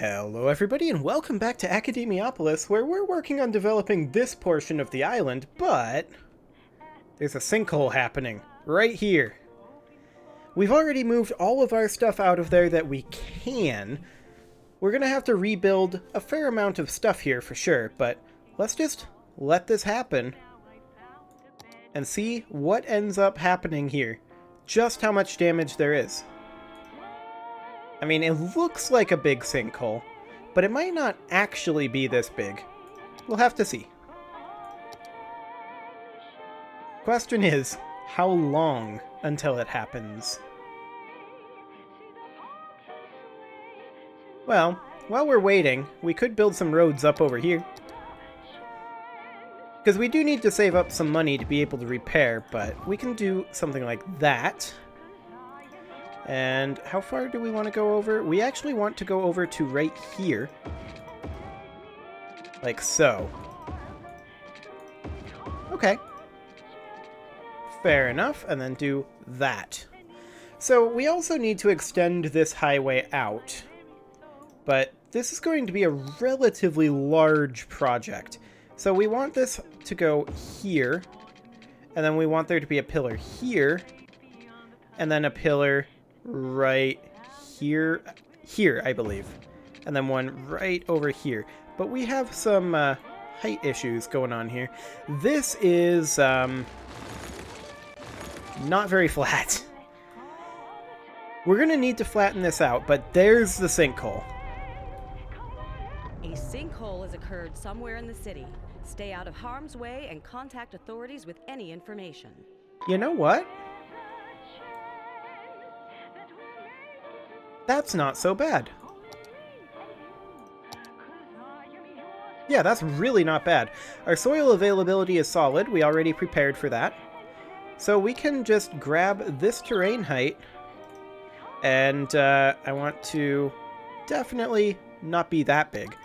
Hello everybody and welcome back to Academiopolis, where we're working on developing this portion of the island, but there's a sinkhole happening right here. We've already moved all of our stuff out of there that we can. We're gonna have to rebuild a fair amount of stuff here for sure, but let's just let this happen and see what ends up happening here. Just how much damage there is. I mean, it looks like a big sinkhole, but it might not actually be this big. We'll have to see. Question is, how long until it happens? Well, while we're waiting, we could build some roads up over here. Because we do need to save up some money to be able to repair, but we can do something like that. And how far do we want to go over? We actually want to go over to right here. Like so. Okay. Fair enough, and then do that. So we also need to extend this highway out. But this is going to be a relatively large project. So we want this to go here. And then we want there to be a pillar here. And then a pillar right here, I believe, and then one right over here. But we have some height issues going on here. This is not very flat. We're gonna need to flatten this out, but there's the sinkhole. A sinkhole has occurred somewhere in the city. Stay out of harm's way and contact authorities with any information. You know what? That's not so bad. Yeah, that's really not bad. Our soil availability is solid. We already prepared for that. So we can just grab this terrain height. And I want to definitely not be that big,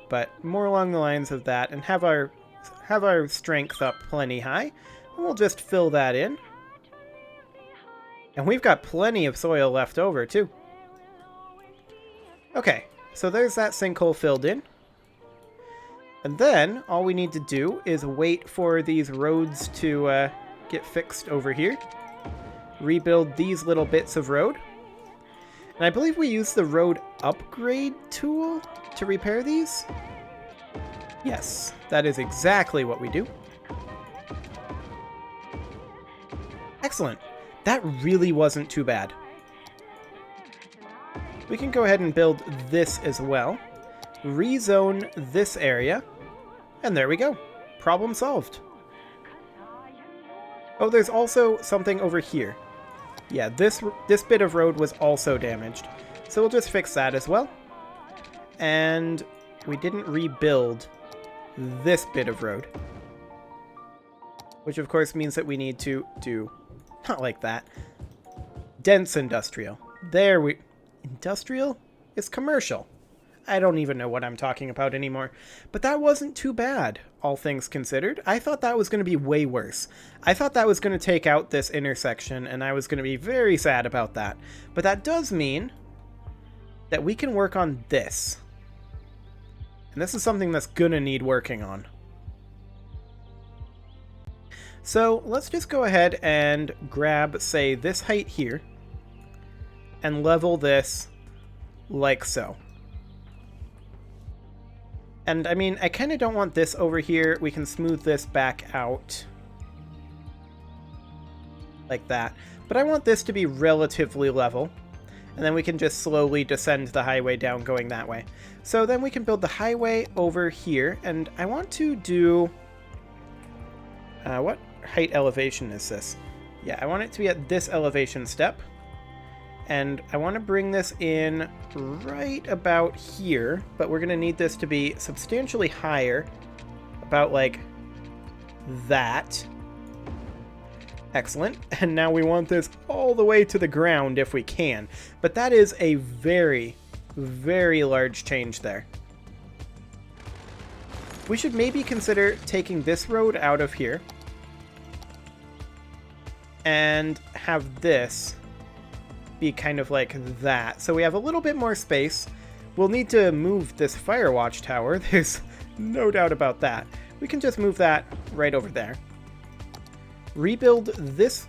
but more along the lines of that, and have our strength up plenty high. And we'll just fill that in. And we've got plenty of soil left over, too. Okay, so there's that sinkhole filled in. And then, all we need to do is wait for these roads to get fixed over here. Rebuild these little bits of road. And I believe we use the road upgrade tool to repair these. Yes, that is exactly what we do. Excellent. That really wasn't too bad. We can go ahead and build this as well. Rezone this area. And there we go. Problem solved. Oh, there's also something over here. Yeah, this bit of road was also damaged. So we'll just fix that as well. And we didn't rebuild this bit of road. Which of course means that we need to do, not like that, dense industrial. There we... Industrial is commercial. I don't even know what I'm talking about anymore. But that wasn't too bad, all things considered. I thought that was going to be way worse. I thought that was going to take out this intersection, and I was going to be very sad about that. But that does mean that we can work on this. And this is something that's going to need working on. So let's just go ahead and grab, say, this height here. And level this like so. And I mean, I kind of don't want this over here. We can smooth this back out like that. But I want this to be relatively level. And then we can just slowly descend the highway down going that way. So then we can build the highway over here. And I want to do... what height elevation is this? Yeah, I want it to be at this elevation step. And I want to bring this in right about here, but we're going to need this to be substantially higher, about like that. Excellent. And now we want this all the way to the ground if we can. But that is a very, very large change there. We should maybe consider taking this road out of here and have this be kind of like that. So we have a little bit more space. we'll need to move this fire watchtower. There's no doubt about that. We can just move that right over there. Rebuild this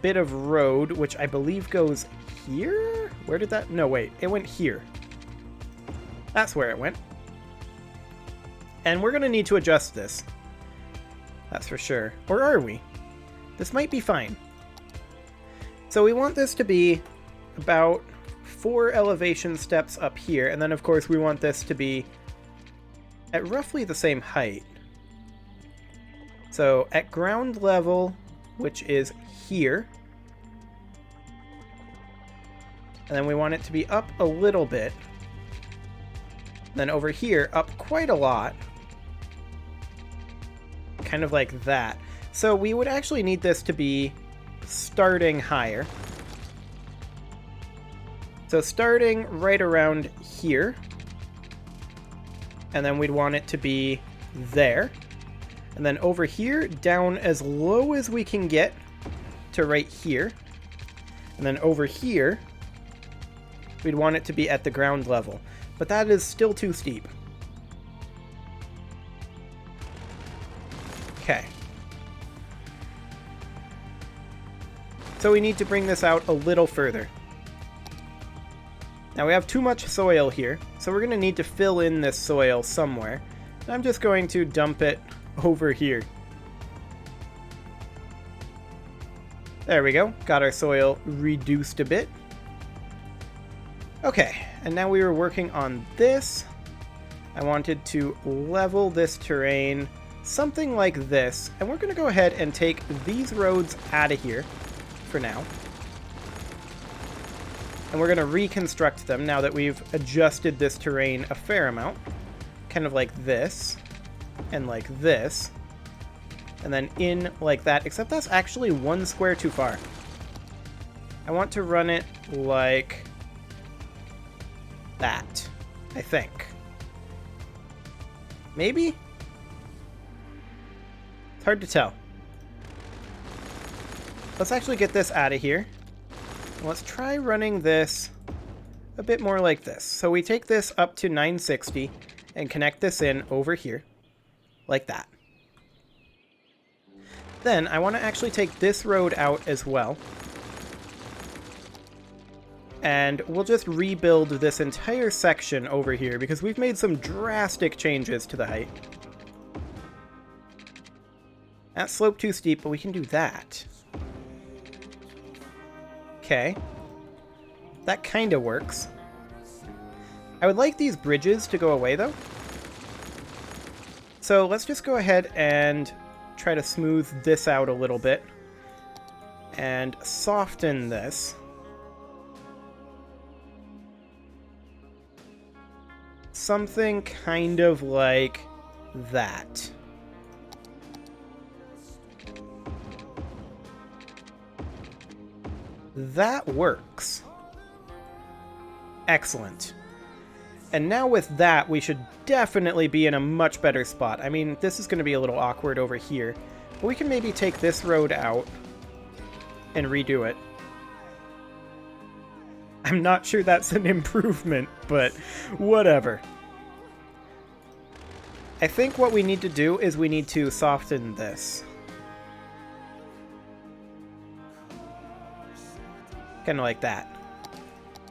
bit of road, which I believe goes here? Where did that... No, wait. It went here. That's where it went. And we're going to need to adjust this. That's for sure. Or are we? This might be fine. So we want this to be about 4 elevation steps up here. And then, of course, we want this to be at roughly the same height. So at ground level, which is here. And then we want it to be up a little bit. Then over here, up quite a lot. Kind of like that. So we would actually need this to be starting higher. So starting right around here. And then we'd want it to be there. And then over here, down as low as we can get to right here. And then over here, we'd want it to be at the ground level. But that is still too steep. Okay. So we need to bring this out a little further. Now we have too much soil here, so we're going to need to fill in this soil somewhere. I'm just going to dump it over here. There we go. Got our soil reduced a bit. Okay, and now we were working on this. I wanted to level this terrain something like this, and we're going to go ahead and take these roads out of here for now. And we're going to reconstruct them now that we've adjusted this terrain a fair amount. Kind of like this, and like this, and then in like that, except that's actually 1 square too far. I want to run it like that, I think. Maybe? It's hard to tell. Let's actually get this out of here. Let's try running this a bit more like this. So we take this up to 960 and connect this in over here, like that. Then I want to actually take this road out as well. And we'll just rebuild this entire section over here because we've made some drastic changes to the height. That slope too steep, but we can do that. Okay. That kind of works. I would like these bridges to go away, though. So let's just go ahead and try to smooth this out a little bit. And soften this. Something kind of like that. That works. Excellent. And now with that, we should definitely be in a much better spot. I mean, this is going to be a little awkward over here. But we can maybe take this road out and redo it. I'm not sure that's an improvement, but whatever. I think what we need to do is we need to soften this. Kind of like that.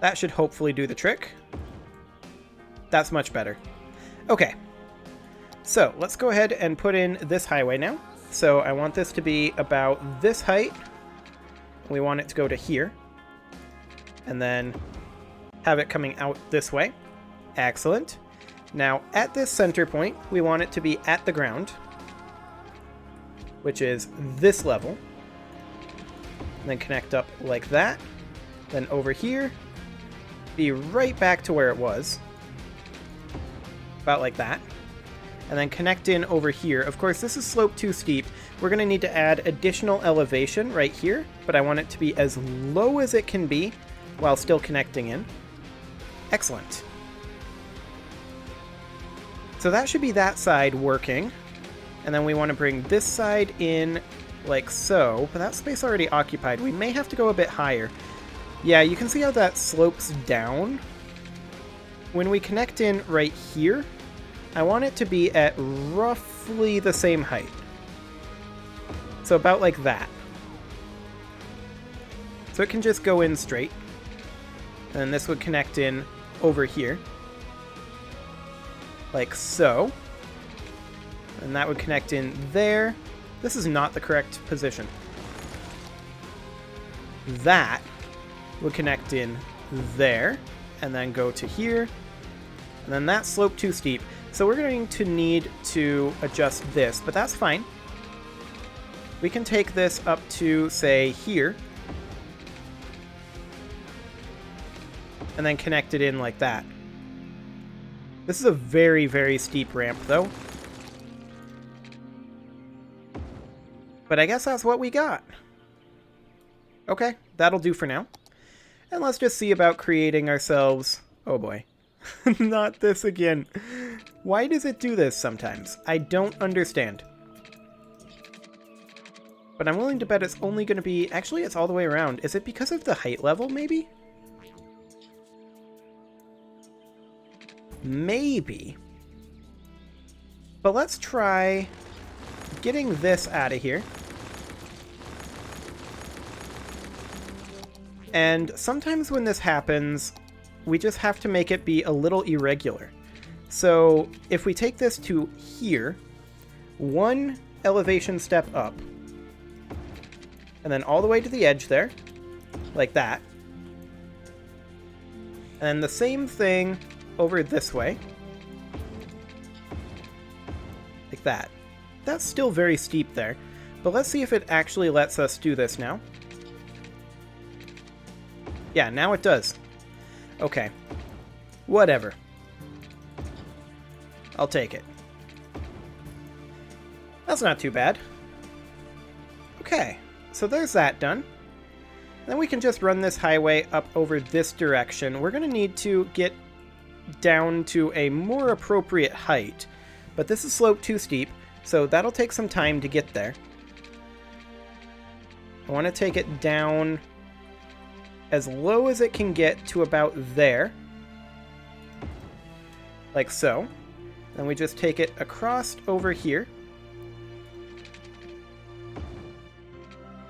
That should hopefully do the trick. That's much better. Okay. So let's go ahead and put in this highway now. So I want this to be about this height. We want it to go to here. And then have it coming out this way. Excellent. Now at this center point, we want it to be at the ground, which is this level. And then connect up like that. Then over here, be right back to where it was. About like that. And then connect in over here. Of course, this is sloped too steep. We're going to need to add additional elevation right here, but I want it to be as low as it can be while still connecting in. Excellent. So that should be that side working. And then we want to bring this side in like so, but that space already occupied. We may have to go a bit higher. Yeah, you can see how that slopes down when we connect in right here, I want it to be at roughly the same height. So about like that. So it can just go in straight. And this would connect in over here. Like so. And that would connect in there. This is not the correct position. That would connect in there. And then go to here. And then that sloped too steep. So we're going to need to adjust this, but that's fine. We can take this up to, say, here. And then connect it in like that. This is a very, very steep ramp, though. But I guess that's what we got. Okay, that'll do for now. And let's just see about creating ourselves... Oh boy. Not this again. Why does it do this sometimes? I don't understand. But I'm willing to bet it's only going to be... Actually, it's all the way around. Is it because of the height level, maybe? Maybe. But let's try getting this out of here. And sometimes when this happens, we just have to make it be a little irregular. So if we take this to here, one elevation step up, and then all the way to the edge there, like that. And the same thing over this way, like that. That's still very steep there, but let's see if it actually lets us do this now. Yeah, now it does. Okay. Whatever. I'll take it. That's not too bad. Okay, so there's that done. Then we can just run this highway up over this direction. We're going to need to get down to a more appropriate height, but this is sloped too steep, so that'll take some time to get there. I want to take it down as low as it can get to about there. Like so. Then we just take it across over here.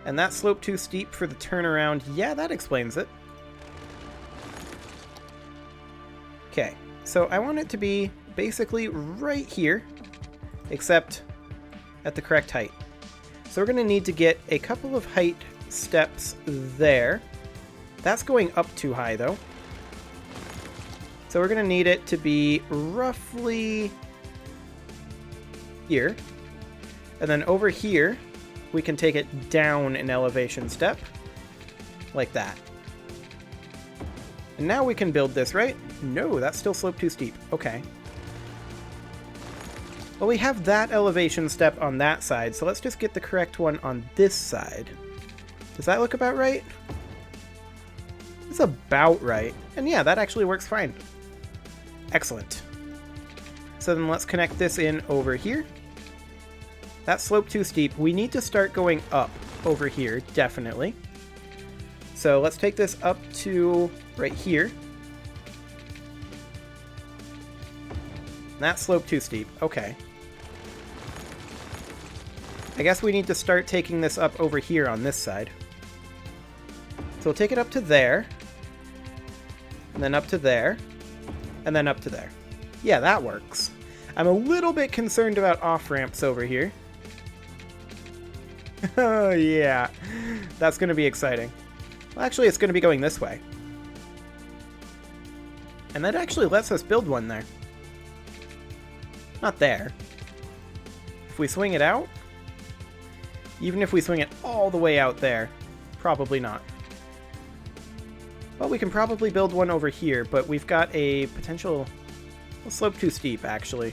And that slope too steep for the turnaround. Yeah, that explains it. Okay, so I want it to be basically right here, except at the correct height. So we're going to need to get a couple of height steps there. That's going up too high, though. So we're going to need it to be roughly here. And then over here, we can take it down an elevation step, like that. And now we can build this, right? No, that's still sloped too steep. Okay. Well, we have that elevation step on that side, so let's just get the correct one on this side. Does that look about right? It's about right. And yeah, that actually works fine. Excellent. So then let's connect this in over here. That slope too steep. We need to start going up over here, definitely. So let's take this up to right here. That slope too steep. Okay. I guess we need to start taking this up over here on this side. So we'll take it up to there. And then up to there. And then up to there. Yeah, that works. I'm a little bit concerned about off-ramps over here. Oh, yeah. That's going to be exciting. Well, actually, it's going to be going this way. And that actually lets us build one there. Not there. If we swing it out, even if we swing it all the way out there, probably not. Well, we can probably build one over here, but we've got a potential... Well, slope too steep, actually.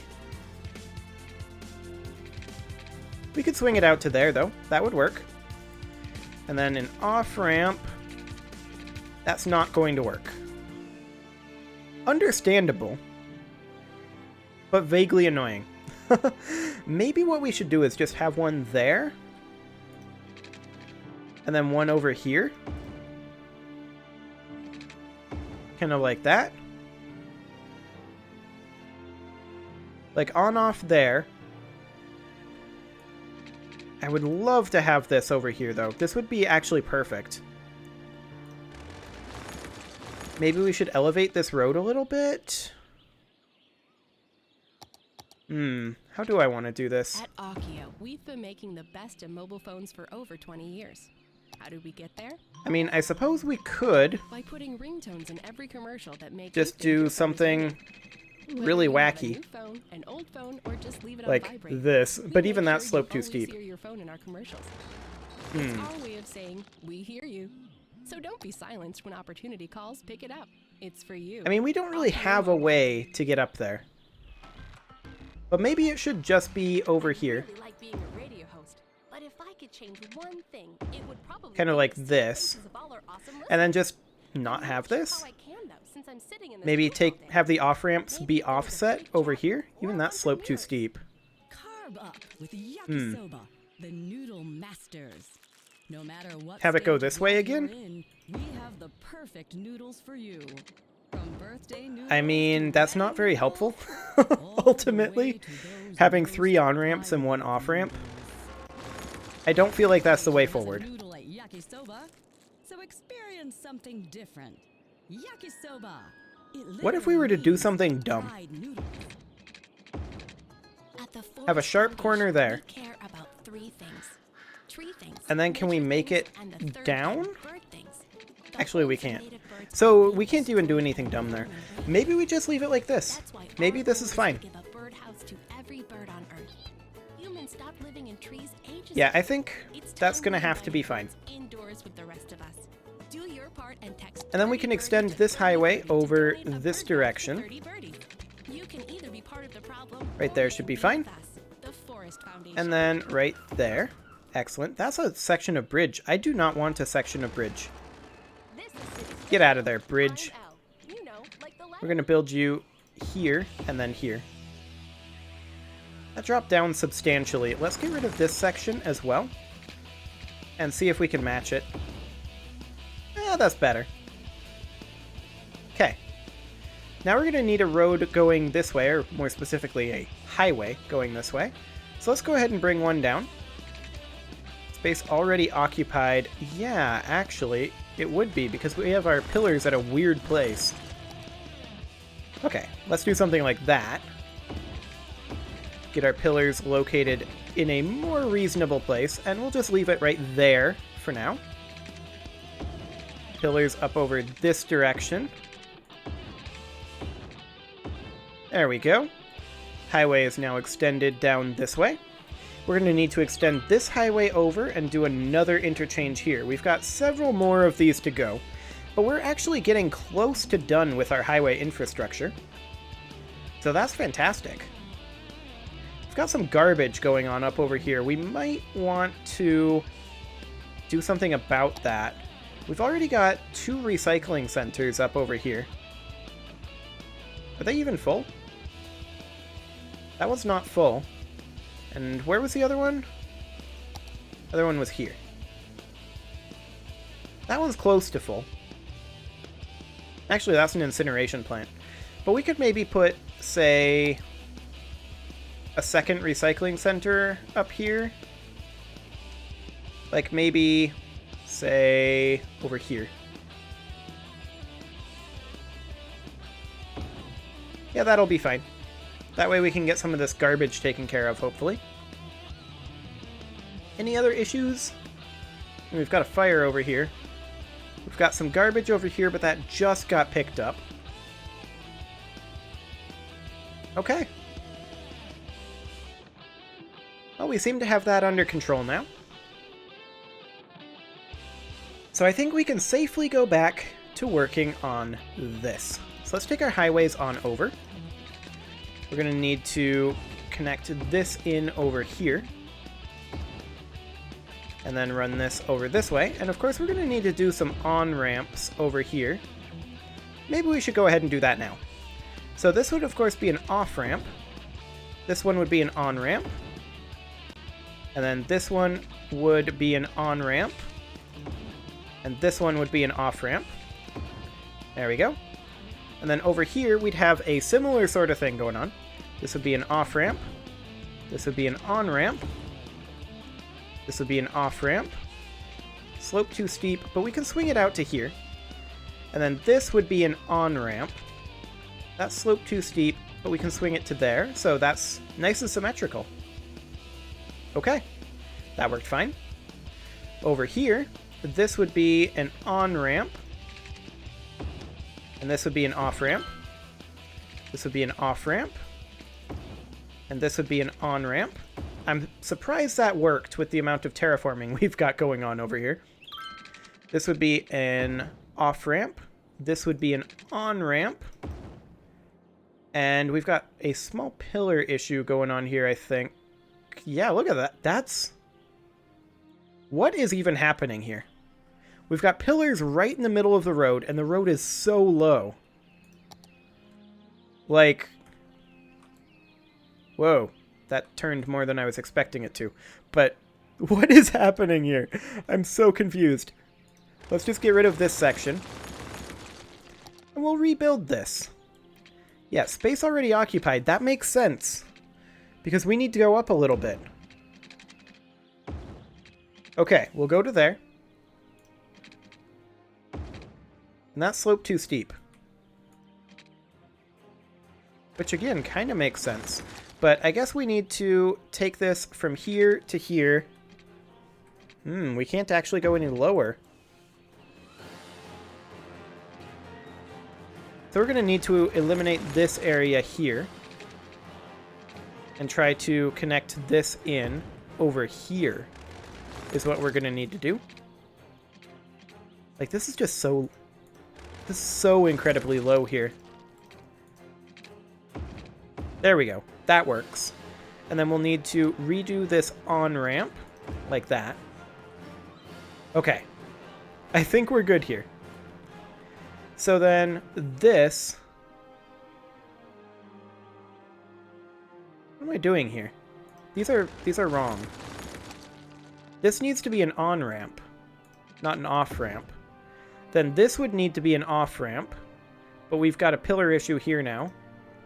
We could swing it out to there, though. That would work. And then an off-ramp. That's not going to work. Understandable. But vaguely annoying. Maybe what we should do is just have one there. And then one over here. Kind of like that. Like, on-off there. I would love to have this over here, though. This would be actually perfect. Maybe we should elevate this road a little bit? How do I want to do this? At Accio, we've been making the best in mobile phones for over 20 years. How did we get there? I mean, I suppose we could By putting ringtones in every commercial that make just do something really wacky. New phone, an old phone, or just leave it Like on vibrate. this, We but make even that's sure slope you too always steep. hear your phone in our commercials. It's our way of saying, we hear you. So don't be silenced when opportunity calls, pick it up. It's for you. I mean, we don't really have a way to get up there. But maybe it should just be over here. I really like being a radio host, but if I could change one thing, it would probably Kind of be like the this. faces of all our awesome And then listeners. just not have this. How I can, though, since I'm sitting in this Maybe booth all day. have the off-ramps be offset over here. Even that slope too steep. Carb up with yakisoba, the noodle masters. No matter what Have it go stage this of way life you're again? in, we have the perfect noodles for you. From birthday noodles I mean, to that's not wedding very noodles, helpful, all the way ultimately. to those Having roasted 3 on-ramps and 1 fried off-ramp. noodles. I don't feel like that's the way Has a forward. noodle at yakisoba, so experience something different. Yakisoba. It What if we were to do literally something means dumb? fried noodles. At the Have a Forest sharp corner Foundation, there. We care about 3 things. Tree things. And then can we nature make things, it and the third down? thing, bird things. The Actually, we holes are can't. made of birds' So feathers, we can't even do anything dumb there. Maybe we just leave it like this. That's why Maybe our this goal is to fine. give a birdhouse to every bird on Earth. Humans stopped living in trees ages Yeah, ago. I think It's that's time gonna we have to be invited fine. birds indoors with the rest of us. Do your part and text And then we 30 can birdies extend to this 30 highway birdies to over donate a this birdhouse to direction. 30 birdies. You can either be part of the problem Right or there you should can be with fine. us, the Forest Foundation. And then right there. Excellent. That's a section of bridge. I do not want a section of bridge. This is City Get out of Square. there, bridge. I'm L. You know, like the We're going to build you here and then here. That dropped down substantially. Let's get rid of this section as well. And see if we can match it. That's better. Okay. Now we're going to need a road going this way, or more specifically a highway going this way. So let's go ahead and bring one down. Space already occupied. Yeah, actually, it would be because we have our pillars at a weird place. Okay, let's do something like that. Get our pillars located in a more reasonable place, and we'll just leave it right there for now. Pillars up over this direction. There we go. Highway is now extended down this way. We're going to need to extend this highway over and do another interchange here. We've got several more of these to go, but we're actually getting close to done with our highway infrastructure. So that's fantastic. We've got some garbage going on up over here. We might want to do something about that. We've already got 2 recycling centers up over here. Are they even full? That one's not full. And where was the other one? The other one was here. That one's close to full. Actually, that's an incineration plant. But we could maybe put, say, a second recycling center up here. Like maybe, say, over here. Yeah, that'll be fine. That way we can get some of this garbage taken care of, hopefully. Any other issues? We've got a fire over here. We've got some garbage over here, but that just got picked up. Okay. Well, we seem to have that under control now. So I think we can safely go back to working on this. So let's take our highways on over. We're going to need to connect this in over here. And then run this over this way. And of course, we're going to need to do some on-ramps over here. Maybe we should go ahead and do that now. So this would, of course, be an off-ramp. This one would be an on-ramp. And then this one would be an on-ramp. And this one would be an off-ramp. There we go. And then over here, we'd have a similar sort of thing going on. This would be an off-ramp. This would be an on-ramp. This would be an off-ramp. Slope too steep, but we can swing it out to here. And then this would be an on-ramp. That slope too steep, but we can swing it to there, so that's nice and symmetrical. Okay, that worked fine. Over here, this would be an on-ramp. And this would be an off-ramp. This would be an off-ramp. And this would be an on-ramp. I'm surprised that worked with the amount of terraforming we've got going on over here. This would be an off-ramp. This would be an on-ramp. And we've got a small pillar issue going on here, I think. Yeah, look at that. That's... What is even happening here? We've got pillars right in the middle of the road, and the road is so low. Like... Whoa. That turned more than I was expecting it to. But what is happening here? I'm so confused. Let's just get rid of this section. And we'll rebuild this. Yeah, space already occupied. That makes sense. Because we need to go up a little bit. Okay, we'll go to there. And that slope too steep. Which again, kind of makes sense. But I guess we need to take this from here to here. We can't actually go any lower. So we're going to need to eliminate this area here. And try to connect this in over here. Is what we're going to need to do. Like, this is just so... This is so incredibly low here. There we go. That works. And then we'll need to redo this on-ramp. Like that. Okay. I think we're good here. So then this... What am I doing here? These are wrong. This needs to be an on-ramp, not an off-ramp. Then this would need to be an off-ramp, but we've got a pillar issue here now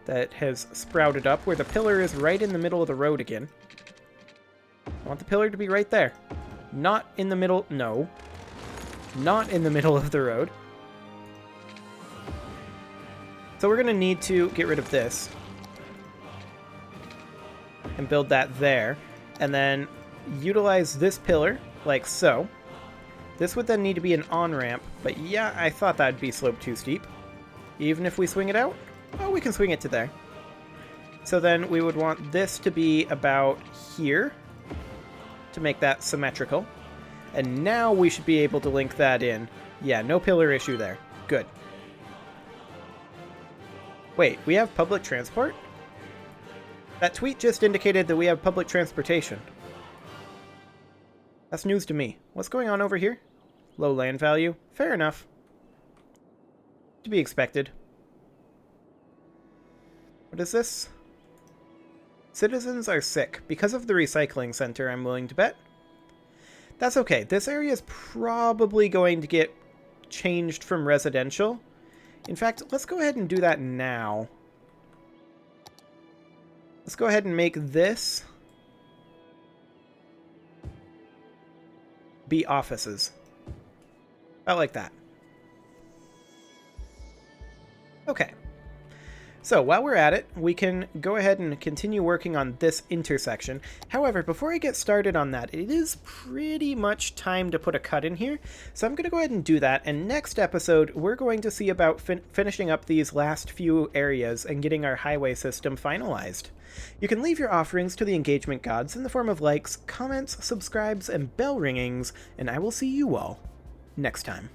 that has sprouted up where the pillar is right in the middle of the road again. I want the pillar to be right there. Not in the middle. No. Not in the middle of the road. So we're going to need to get rid of this. And build that there. And then utilize this pillar, like so. This would then need to be an on-ramp. But yeah, I thought that'd be slope too steep. Even if we swing it out? Oh, we can swing it to there. So then we would want this to be about here. To make that symmetrical. And now we should be able to link that in. Yeah, no pillar issue there. Good. Wait, we have public transport? That tweet just indicated that we have public transportation. That's news to me. What's going on over here? Low land value. Fair enough. To be expected. What is this? Citizens are sick. Because of the recycling center, I'm willing to bet. That's okay. This area is probably going to get changed from residential. In fact, let's go ahead and do that now. Let's go ahead and make this be offices. About like that. Okay. So while we're at it, we can go ahead and continue working on this intersection. However, before I get started on that, it is pretty much time to put a cut in here. So I'm going to go ahead and do that. And next episode, we're going to see about finishing up these last few areas and getting our highway system finalized. You can leave your offerings to the engagement gods in the form of likes, comments, subscribes, and bell ringings, and I will see you all next time.